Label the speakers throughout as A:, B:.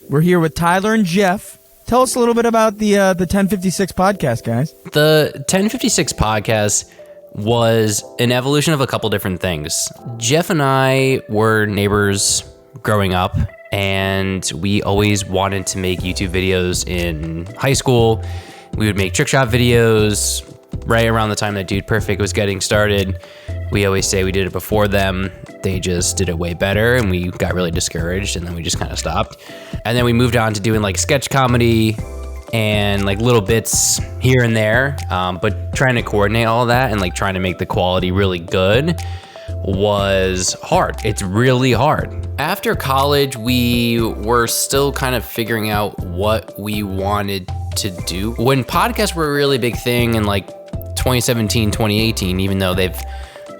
A: We're here with Tyler and Jeff. Tell us a little bit about the 1056 podcast, guys.
B: The 1056 podcast was an evolution of a couple different things. Jeff and I were neighbors growing up, and we always wanted to make YouTube videos in high school. We would make trick shot videos right around the time that Dude Perfect was getting started. We always say we did it before them. They just did it way better, and we got really discouraged, and then we just kind of stopped. And then we moved on to doing like sketch comedy and like little bits here and there, but trying to coordinate all of that and like trying to make the quality really good was hard. It's really hard. After college, we were still kind of figuring out what we wanted to do. When podcasts were a really big thing in like 2017, 2018, even though they've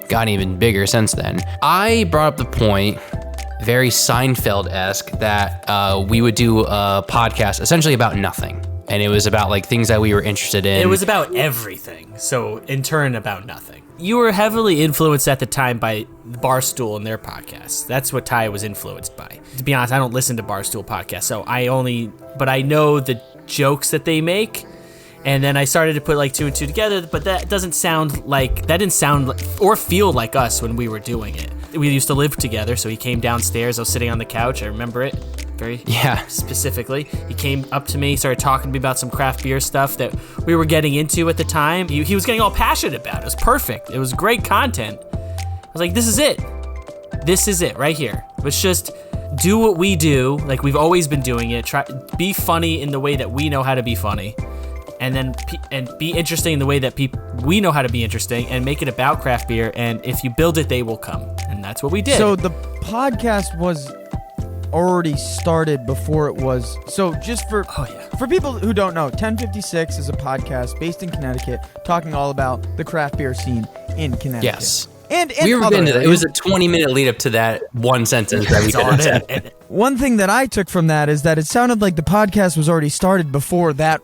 B: gotten even bigger since then, I brought up the point, very Seinfeld-esque, that we would do a podcast essentially about nothing. And it was about like things that we were interested in.
C: It was about everything. So in turn, about nothing. You were heavily influenced at the time by Barstool and their podcasts. That's what Ty was influenced by. To be honest, I don't listen to Barstool podcasts, so but I know the jokes that they make. And then I started to put like two and two together, but that didn't sound like or feel like us when we were doing it. We used to live together, so he came downstairs. I was sitting on the couch. I remember it very specifically. He came up to me, started talking to me about some craft beer stuff that we were getting into at the time. He was getting all passionate about it. It was perfect. It was great content. I was like, this is it. This is it right here. Let's just do what we do, like we've always been doing it. Try be funny in the way that we know how to be funny. And then be interesting in the way that we know how to be interesting, and make it about craft beer. And if you build it, they will come. And that's what we did.
A: So the podcast was already started before it was. So just for people who don't know, 1056 is a podcast based in Connecticut, talking all about the craft beer scene in Connecticut.
B: Yes.
A: And
B: we were into that. It was a 20-minute lead up to that one sentence that we could have said.
A: One thing that I took from that is that it sounded like the podcast was already started before that.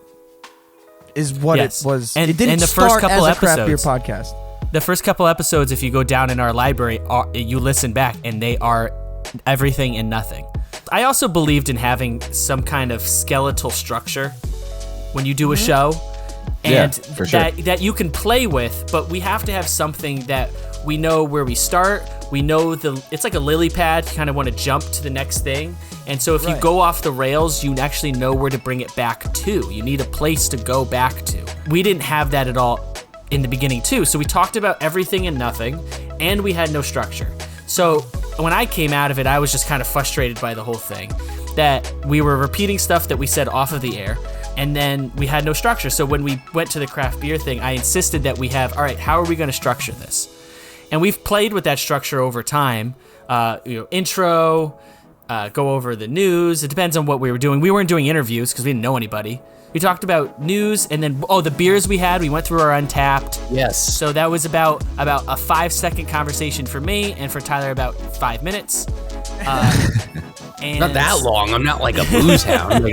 A: Is what it was.
C: And,
A: it didn't
C: the
A: start
C: first couple
A: as a
C: episodes,
A: craft beer podcast.
C: The first couple episodes, if you go down in our library, you listen back, and they are everything and nothing. I also believed in having some kind of skeletal structure when you do a show, and
B: for sure.
C: that you can play with, but we have to have something that we know where we start. We know it's like a lily pad. You kind of want to jump to the next thing. And so if you go off the rails, you actually know where to bring it back to. You need a place to go back to. We didn't have that at all in the beginning too. So we talked about everything and nothing, and we had no structure. So when I came out of it, I was just kind of frustrated by the whole thing, that we were repeating stuff that we said off of the air, and then we had no structure. So when we went to the craft beer thing, I insisted that we have, all right, how are we going to structure this? And we've played with that structure over time. Intro, go over the news. It depends on what we were doing. We weren't doing interviews because we didn't know anybody. We talked about news, and then the beers we had. We went through our Untapped.
B: Yes.
C: So that was about a 5-second conversation for me, and for Tyler about 5 minutes. And
B: not that long. I'm not like a booze hound.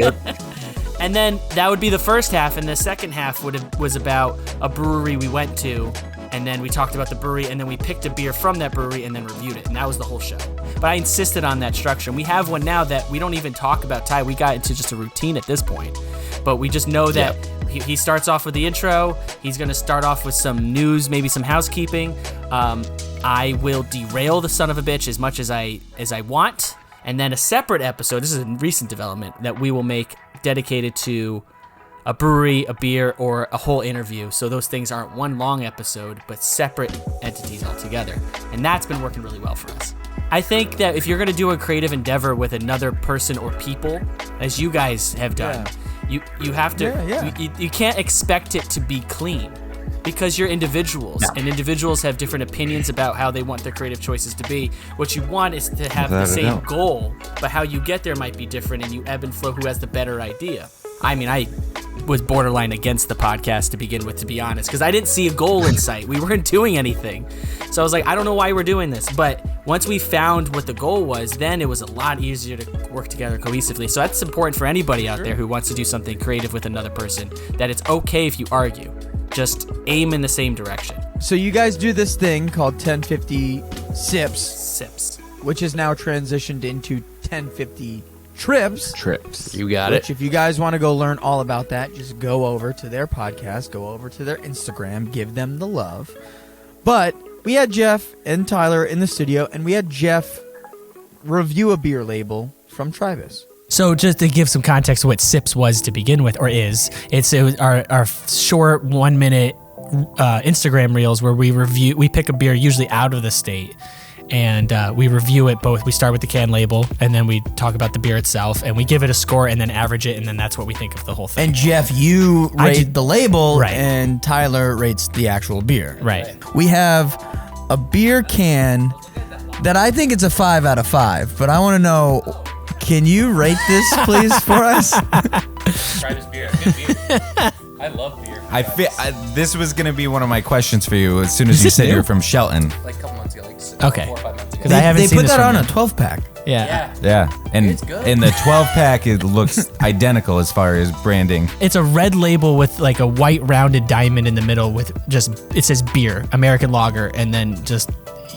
C: And then that would be the first half, and the second half was about a brewery we went to. And then we talked about the brewery, and then we picked a beer from that brewery and then reviewed it. And that was the whole show. But I insisted on that structure. And we have one now that we don't even talk about Ty. We got into just a routine at this point. But we just know that he starts off with the intro. He's going to start off with some news, maybe some housekeeping. I will derail the son of a bitch as much as I want. And then a separate episode, this is a recent development, that we will make dedicated to a brewery, a beer, or a whole interview. So those things aren't one long episode, but separate entities altogether. And that's been working really well for us. I think that if you're going to do a creative endeavor with another person or people, as you guys have done, you have to, you can't expect it to be clean, because you're individuals, and individuals have different opinions about how they want their creative choices to be. What you want is to have the same goal, but how you get there might be different, and you ebb and flow who has the better idea. I mean, I was borderline against the podcast to begin with, to be honest, because I didn't see a goal in sight. We weren't doing anything. So I was like, I don't know why we're doing this. But once we found what the goal was, then it was a lot easier to work together cohesively. So that's important for anybody out there who wants to do something creative with another person, that it's okay if you argue. Just aim in the same direction.
A: So you guys do this thing called 1050 Sips,
C: Sips,
A: which is now transitioned into 1050 Trips.
B: You got
A: Which,
B: it.
A: if you guys want to go learn all about that, just go over to their podcast, go over to their Instagram, give them the love. But we had Jeff and Tyler in the studio, and we had Jeff review a beer label from Tribus.
D: So just to give some context to what Sips was to begin with, or is, it was our short 1 minute Instagram reels where we pick a beer usually out of the state, and we review it both. We start with the can label, and then we talk about the beer itself, and we give it a score, and then average it, and then that's what we think of the whole thing.
A: And Jeff, you rate the label,
D: right,
A: and Tyler rates the actual beer.
D: Right.
A: We have a beer can that I think it's a 5 out of 5, but I want to know, can you rate this, please, for us?
B: Try this beer. Good beer. I love beer.
E: This was going to be one of my questions for you as soon as you said you were from Shelton.
B: Like a couple months ago,
D: Okay.
B: 4 or 5 months ago.
D: Because I haven't
A: They
D: seen
A: put
D: this
A: that
D: from
A: on a
D: them.
A: 12-pack.
D: Yeah.
E: Yeah, and
B: It's good.
E: in the 12-pack, it looks identical as far as branding.
D: It's a red label with like a white rounded diamond in the middle with just, it says beer, American lager, and then just,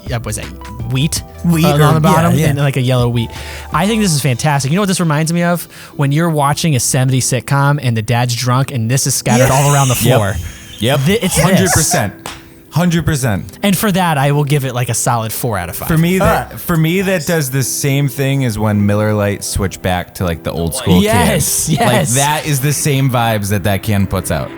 D: what was that, wheat on the bottom,
A: yeah.
D: and like a yellow wheat. I think this is fantastic. You know what this reminds me of? When you're watching a 70s sitcom and the dad's drunk and this is scattered all around the floor.
E: Yep,
D: It's
E: 100%. 100%.
D: And for that, I will give it like a solid 4 out of 5.
E: For me, that does the same thing as when Miller Lite switched back to like the old school
D: Yes,
E: can.
D: yes.
E: Like that is the same vibes that can puts out.